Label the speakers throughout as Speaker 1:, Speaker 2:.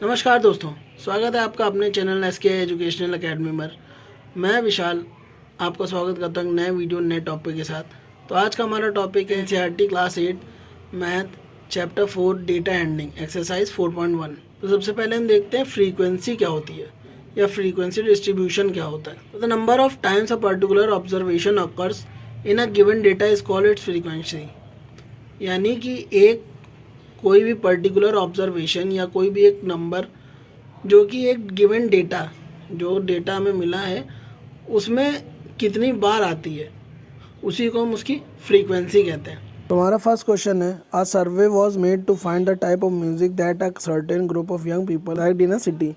Speaker 1: नमस्कार दोस्तों, स्वागत है आपका अपने चैनल एसके एजुकेशनल एकेडमी में। मैं विशाल आपका स्वागत करता हूँ नए वीडियो नए टॉपिक के साथ। तो आज का हमारा टॉपिक है NCERT class 8 math chapter 4 data handling exercise 4.1। तो सबसे पहले हम देखते हैं फ्रीक्वेंसी क्या होती है या फ्रीक्वेंसी डिस्ट्रीब्यूशन क्या होता है। तो the number of times a particular observation occurs in a given data is called its frequency. यानी कि एक कोई भी पर्टिकुलर ऑब्जर्वेशन या कोई भी एक नंबर जो कि एक गिवन डेटा जो डेटा हमें मिला है उसमें कितनी बार आती है, उसी को हम उसकी फ्रीक्वेंसी कहते हैं। तो हमारा फर्स्ट क्वेश्चन है, a survey was made to find the type of music that a certain group of young people liked in a city.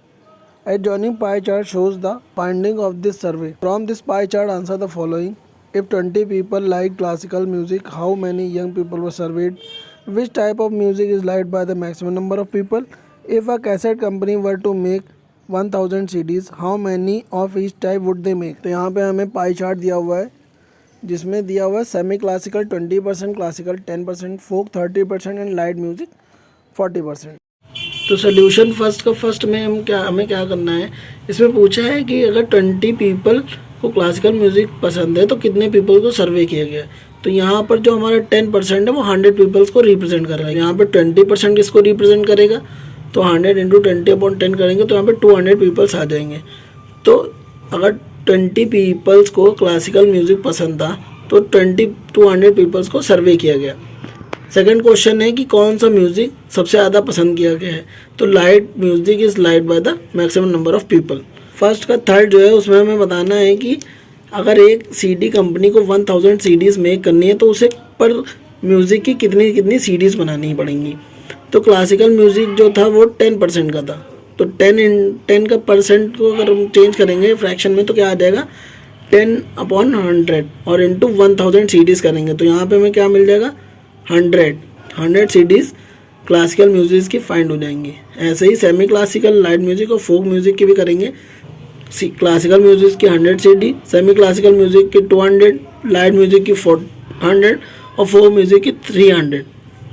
Speaker 1: Adjoining pie chart shows the finding of this survey. From this pie chart, answer the following. If 20 people like classical music, how many young people were surveyed? Which type of music is liked by the maximum number of people? If a cassette company were to make 1000 CDs, how many of each type would they make? तो यहाँ पे हमें pie chart दिया हुआ है जिसमें दिया हुआ है semi classical 20%, classical 10%, folk 30% and light music 40%। तो सोल्यूशन फर्स्ट में हमें क्या करना है, इसमें पूछा है कि अगर 20 पीपल को क्लासिकल म्यूज़िक पसंद है तो कितने पीपल को सर्वे किया गया है। तो यहाँ पर जो हमारा 10% है वो 100 पीपल्स को रिप्रेजेंट कर रहा है। यहाँ पर 20% इसको रिप्रेजेंट करेगा तो 100 इंटू 20/10 करेंगे तो यहाँ पर 200 पीपल्स आ जाएंगे। तो अगर 20 पीपल्स को क्लासिकल म्यूज़िक पसंद था तो 200 पीपल्स को सर्वे किया गया। सेकंड क्वेश्चन है कि कौन सा म्यूज़िक सबसे ज़्यादा पसंद किया गया है। तो light music is light by the maximum number of people. First का थर्ड जो है उसमें हमें बताना है कि अगर एक सीडी कंपनी को 1000 सीडीज़ मेक करनी है तो उसे पर म्यूज़िक की कितनी सीडीज़ बनानी पड़ेंगी। तो क्लासिकल म्यूज़िक जो था वो 10% का था, तो 10 का परसेंट को अगर हम चेंज करेंगे फ्रैक्शन में तो क्या आ जाएगा 10/100 और इंटू 1000 सीडीज़ करेंगे तो यहाँ पे हमें क्या मिल जाएगा 100 सीडीज़ क्लासिकल म्यूज़िक की फाइंड हो जाएंगी। ऐसे ही सेमी क्लासिकल लाइट म्यूज़िक और फोक म्यूज़िक की भी करेंगे। क्लासिकल म्यूज़िक की 100 सीडी, सेमी क्लासिकल म्यूज़िक की 200, लाइट म्यूज़िक की 400 और फोक म्यूज़िक की 300।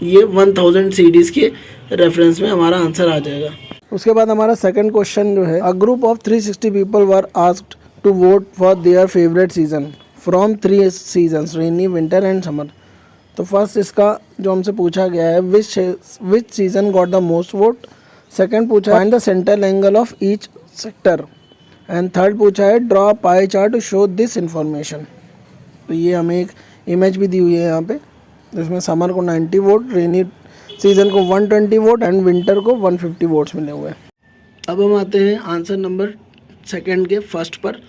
Speaker 1: ये 1000 सीडीज़ के रेफरेंस में हमारा आंसर आ जाएगा। उसके बाद हमारा सेकंड क्वेश्चन जो है, a group of 360 people were asked to vote for their favourite season from 3 seasons rainy winter and summer. तो फर्स्ट इसका जो हमसे पूछा गया है which season got the most vote. Second पूछा है find the central angle of each sector and third पूछा है draw pie chart to show this information. तो ये हमें एक इमेज भी दी हुई है यहाँ पे जिसमें समर को 90 वोट, रेनी सीजन को 120 वोट एंड विंटर को 150 वोट्स मिले हुए हैं। अब हम आते हैं आंसर नंबर सेकेंड के फर्स्ट पर।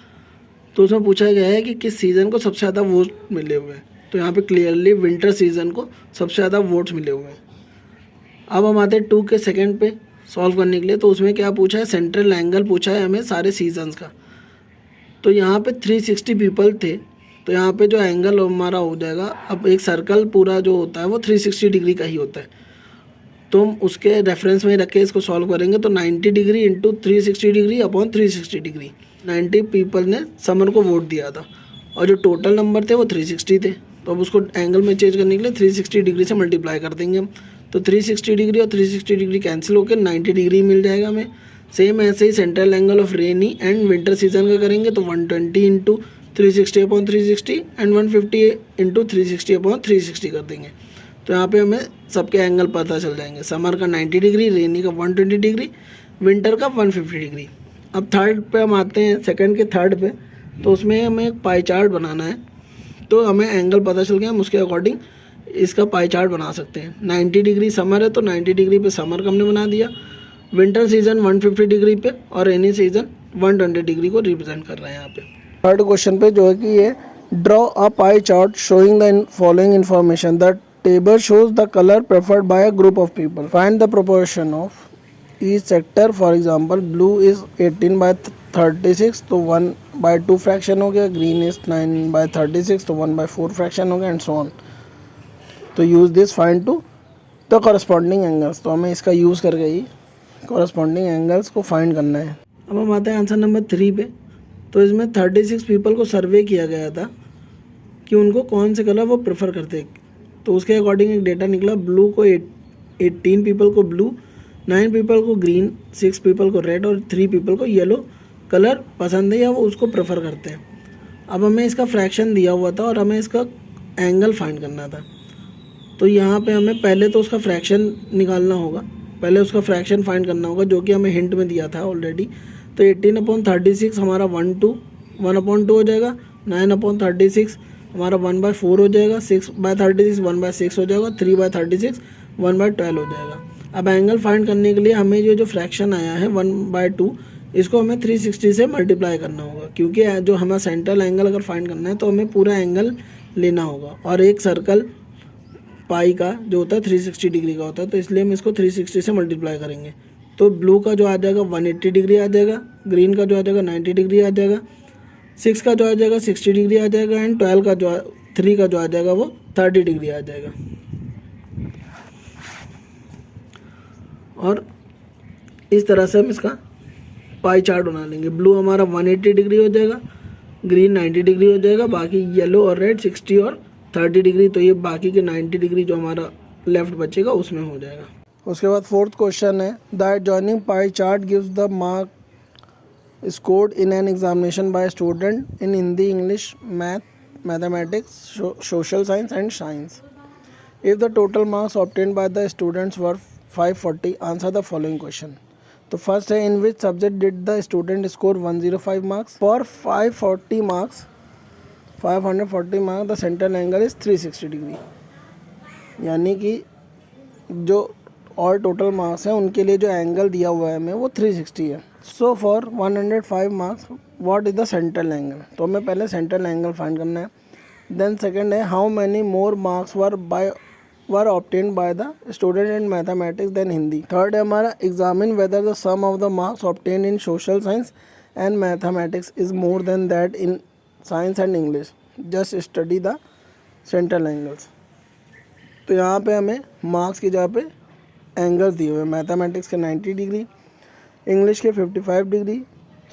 Speaker 1: तो उसमें पूछा गया है कि किस सीज़न को सबसे ज़्यादा वोट मिले हुए हैं। तो यहाँ पे क्लियरली विंटर सीज़न को सबसे ज़्यादा वोट्स मिले हुए हैं। अब हम आते हैं 2 के सेकंड पे सॉल्व करने के लिए। तो उसमें क्या पूछा है, सेंट्रल एंगल पूछा है हमें सारे सीजन्स का। तो यहाँ पे 360 पीपल थे तो यहाँ पे जो एंगल हमारा हो जाएगा, अब एक सर्कल पूरा जो होता है वो 360 डिग्री का ही होता है। तो हम उसके रेफरेंस में रख के इसको सॉल्व करेंगे तो 90 degree into 360 degree upon 360 degree. 90 people ने समर को वोट दिया था और जो टोटल नंबर थे वो 360 थे। तो अब उसको एंगल में चेंज करने के लिए 360 डिग्री से मल्टीप्लाई कर देंगे हम। तो 360 डिग्री और 360 डिग्री कैंसिल होकर 90 डिग्री मिल जाएगा हमें। सेम ऐसे ही central angle of rainy and winter season का करेंगे तो 120 इंटू 360/360 एंड 150 इंटू 360/360 कर देंगे। तो यहाँ पे हमें सबके एंगल पता चल जाएंगे। समर का 90 डिग्री, रेनी का 120 डिग्री, विंटर का 150 डिग्री। अब थर्ड पे हम आते हैं, सेकंड के थर्ड पे। तो उसमें हमें एक पाई चार्ट बनाना है। तो हमें एंगल पता चल गया, हम उसके अकॉर्डिंग इसका पाई चार्ट बना सकते हैं। 90 डिग्री समर है तो 90 डिग्री पे समर का हमने बना दिया। विंटर सीजन 150 डिग्री पे और रेनी सीजन 120 डिग्री को रिप्रेजेंट कर रहे हैं यहाँ पे। थर्ड क्वेश्चन पे जो है कि ये draw a pie chart showing the following information. The table shows the colour preferred bye a group of people. Find the proportion of each sector. For example blue is 18/36 तो 1/2 fraction हो गया। Green is 9/36 तो 1/4 fraction हो गया and so on. तो use this find to the corresponding angles. तो हमें इसका यूज़ करके ही कॉरस्पॉन्डिंग एंगल्स को फाइंड करना है। अब हम आते हैं आंसर नंबर 3 पे। तो इसमें 36 पीपल को सर्वे किया गया था कि उनको कौन से कलर वो प्रेफर करते हैं। तो उसके अकॉर्डिंग एक डेटा निकला, ब्लू को 18 पीपल को ब्लू, 9 पीपल को ग्रीन, 6 पीपल को रेड और 3 पीपल को येलो कलर पसंद है या वो उसको प्रेफर करते हैं। अब हमें इसका फ्रैक्शन दिया हुआ था और हमें इसका एंगल फाइंड करना था। तो यहाँ पे हमें पहले तो उसका फ्रैक्शन निकालना होगा, पहले उसका फ्रैक्शन फाइंड करना होगा जो कि हमें हिंट में दिया था ऑलरेडी। तो 18/36 हमारा 1/2 हो जाएगा, 9/36 हमारा 1/4 हो जाएगा, 6/36 1/6 हो जाएगा, 3/36 1/12 हो जाएगा। अब एंगल फाइंड करने के लिए हमें जो फ्रैक्शन आया है 1/2 इसको हमें 360 से मल्टीप्लाई करना होगा, क्योंकि जो हमें सेंट्रल एंगल अगर फाइंड करना है तो हमें पूरा एंगल लेना होगा और एक सर्कल पाई का जो होता है 360 डिग्री का होता है, तो इसलिए हम इसको 360 से मल्टीप्लाई करेंगे। तो ब्लू का जो आ जाएगा 180 डिग्री आ जाएगा, ग्रीन का जो आ जाएगा 90 डिग्री आ जाएगा, 6 का जो आ जाएगा 60 डिग्री आ जाएगा एंड 3 का जो आ जाएगा वो 30 डिग्री आ जाएगा। और इस तरह से हम इसका पाई चार्ट बना लेंगे। ब्लू हमारा 180 डिग्री हो जाएगा, ग्रीन 90 डिग्री हो जाएगा, बाकी येलो और रेड 60 और 30 डिग्री, तो ये बाकी के 90 डिग्री जो हमारा लेफ्ट बचेगा उसमें हो जाएगा। उसके बाद 4th क्वेश्चन है, the adjoining pie chart gives the mark scored in an examination by student in Hindi, English, math, mathematics, social science and science. If the total marks obtained by the students were 540, answer the following question. तो first है, in which subject did the student score 105 marks? For 540 marks the central angle is 360 degree, यानी कि जो और total marks हैं उनके लिए जो एंगल दिया हुआ है हमें वो 360 है। So for 105 marks what is the central angle? तो हमें पहले सेंट्रल एंगल फाइंड करना है। देन सेकंड है, how many more marks were obtained by the student in mathematics than Hindi. Third है हमारा, examine whether the sum of the marks obtained in social science and mathematics is more than that in science and English, just study the central angles. तो यहाँ पे हमें marks की जगह पे angles दिए हुए हैं, मैथमेटिक्स के 90 डिग्री, इंग्लिश के 55 डिग्री,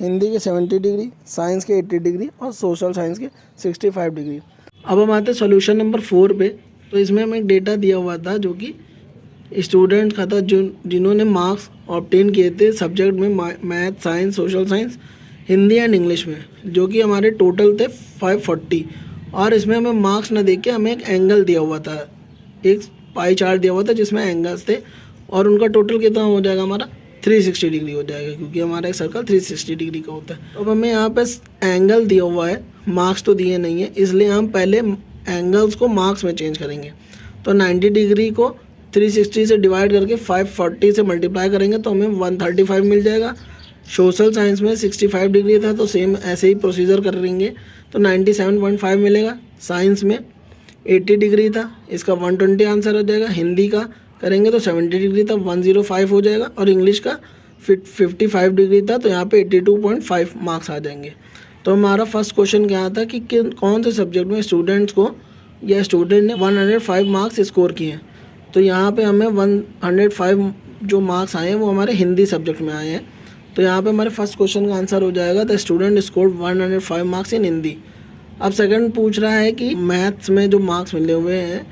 Speaker 1: हिंदी के 70 डिग्री, साइंस के 80 डिग्री और सोशल साइंस के 65 डिग्री। अब हम आते हैं सॉल्यूशन नंबर 4 पे। तो इसमें हमें एक डेटा दिया हुआ था जो कि स्टूडेंट का था जिन्होंने मार्क्स ऑब्टेन किए थे सब्जेक्ट में math, science, social science, Hindi and English में, जो कि हमारे टोटल थे 540। और इसमें हमें मार्क्स ना देख के हमें एक एंगल दिया हुआ था, एक पाई चार्ट दिया हुआ था जिसमें एंगल्स थे और उनका टोटल कितना हो जाएगा हमारा 360 डिग्री हो जाएगा, क्योंकि हमारा एक सर्कल 360 डिग्री का होता है। अब हमें यहाँ पे एंगल दिया हुआ है, मार्क्स तो दिए नहीं है, इसलिए हम पहले एंगल्स को मार्क्स में चेंज करेंगे। तो 90 डिग्री को 360 से डिवाइड करके 540 से मल्टीप्लाई करेंगे तो हमें 135 मिल जाएगा। सोशल साइंस में 65 डिग्री था तो सेम ऐसे ही प्रोसीजर करेंगे तो 97.5 मिलेगा। साइंस में 80 डिग्री था, इसका 120 आंसर हो जाएगा। हिंदी का करेंगे तो 70 डिग्री था, 105 हो जाएगा। और इंग्लिश का 55 डिग्री था तो यहाँ पे 82.5 मार्क्स आ जाएंगे। तो हमारा फर्स्ट क्वेश्चन क्या था कि कौन से सब्जेक्ट में स्टूडेंट्स को या स्टूडेंट ने 105 मार्क्स स्कोर किए हैं। तो यहाँ पे हमें 105 जो मार्क्स आए हैं वो हमारे हिंदी सब्जेक्ट में आए हैं। तो यहाँ पे हमारे फर्स्ट क्वेश्चन का आंसर हो जाएगा the student scored 105 marks in Hindi. अब सेकंड पूछ रहा है कि मैथ्स में जो मार्क्स मिले हुए हैं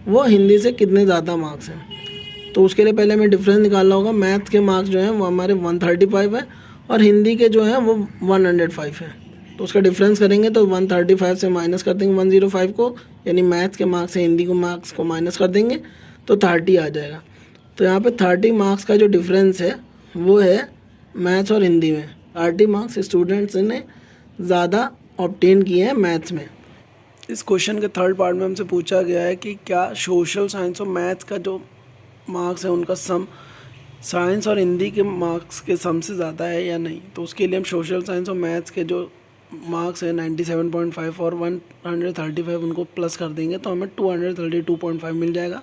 Speaker 1: वो हिंदी से कितने ज़्यादा मार्क्स हैं। तो उसके लिए पहले हमें डिफरेंस निकालना होगा। मैथ्स के मार्क्स जो हैं वो हमारे 135 है और हिंदी के जो हैं वो 105 है। तो उसका डिफरेंस करेंगे तो 135 से माइनस कर देंगे 105 को, यानी मैथ्स के मार्क्स से हिंदी को मार्क्स को माइनस कर देंगे तो 30 आ जाएगा। तो यहाँ पे 30 मार्क्स का जो डिफरेंस है वो है मैथ्स और हिंदी में। 30 मार्क्स स्टूडेंट्स ने ज़्यादा ऑब्टेन किए हैं मैथ्स में। इस क्वेश्चन के थर्ड पार्ट में हमसे पूछा गया है कि क्या सोशल साइंस और मैथ्स का जो मार्क्स है उनका सम साइंस और हिंदी के मार्क्स के सम से ज़्यादा है या नहीं। तो उसके लिए हम सोशल साइंस और मैथ्स के जो मार्क्स है 97.5 और 135 उनको प्लस कर देंगे तो हमें 232.5 मिल जाएगा।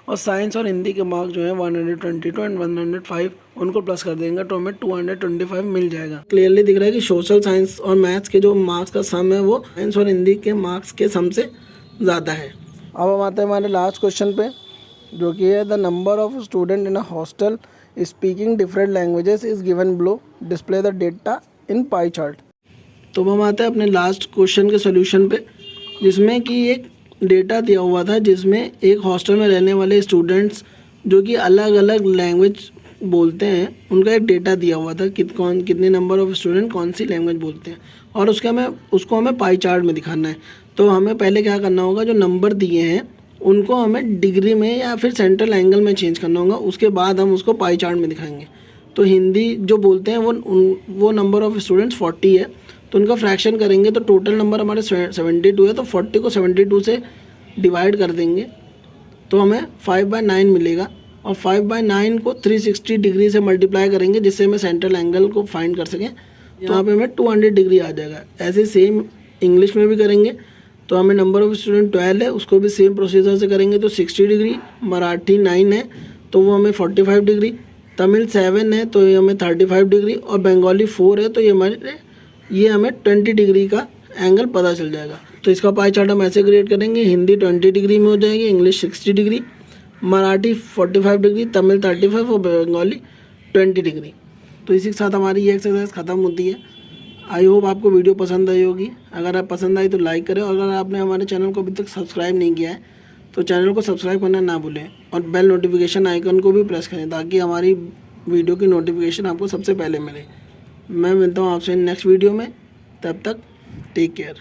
Speaker 1: और साइंस और हिंदी के मार्क्स जो है 122 एंड 105 उनको प्लस कर देंगे तो हमें 225 मिल जाएगा। क्लियरली दिख रहा है कि सोशल साइंस और मैथ्स के जो मार्क्स का सम है वो साइंस और हिंदी के मार्क्स के सम से ज़्यादा है। अब हम आते हैं हमारे लास्ट क्वेश्चन पे, जो कि है the number of student in a hostel speaking different languages is given below, display the data in pie chart. तो हम आते हैं अपने लास्ट क्वेश्चन के सोल्यूशन पे, जिसमें कि एक डेटा दिया हुआ था जिसमें एक हॉस्टल में रहने वाले स्टूडेंट्स जो कि अलग अलग लैंग्वेज बोलते हैं उनका एक डेटा दिया हुआ था कितने नंबर ऑफ़ स्टूडेंट कौन सी लैंग्वेज बोलते हैं, और उसको हमें पाई चार्ट में दिखाना है। तो हमें पहले क्या करना होगा, जो नंबर दिए हैं उनको हमें डिग्री में या फिर सेंट्रल एंगल में चेंज करना होगा, उसके बाद हम उसको पाई चार्ट में दिखाएंगे। तो हिंदी जो बोलते हैं वो नंबर ऑफ़ स्टूडेंट्स 40 है, तो उनका फ्रैक्शन करेंगे तो टोटल नंबर हमारे 72 है, तो 40 को 72 से डिवाइड कर देंगे तो हमें 5/9 मिलेगा, और 5/9 को 360 डिग्री से मल्टीप्लाई करेंगे जिससे हमें सेंट्रल एंगल को फाइंड कर सकें। यहाँ पे हमें 200 डिग्री आ जाएगा। ऐसे सेम इंग्लिश में भी करेंगे, तो हमें नंबर ऑफ़ स्टूडेंट 12 है, उसको भी सेम प्रोसीजर से करेंगे तो 60 डिग्री। मराठी 9 है तो वो हमें 45 डिग्री, तमिल 7 है तो ये हमें 35 डिग्री, और बंगाली 4 है तो ये हमें 20 डिग्री का एंगल पता चल जाएगा। तो इसका पाई चार्ट हम ऐसे क्रिएट करेंगे, हिंदी 20 डिग्री में हो जाएगी, English 60 degree, Marathi 45 degree, Tamil 35 और बंगाली 20 डिग्री। तो इसी के साथ हमारी ये एक्सरसाइज ख़त्म होती है। आई होप आपको वीडियो पसंद आई होगी। अगर आप पसंद आई तो लाइक करें, और अगर आपने हमारे चैनल को अभी तक सब्सक्राइब नहीं किया है तो चैनल को सब्सक्राइब करना ना भूलें, और बेल नोटिफिकेशन आइकन को भी प्रेस करें ताकि हमारी वीडियो की नोटिफिकेशन आपको सबसे पहले मिले। मैं मिलता हूँ आपसे नेक्स्ट वीडियो में, तब तक टेक केयर।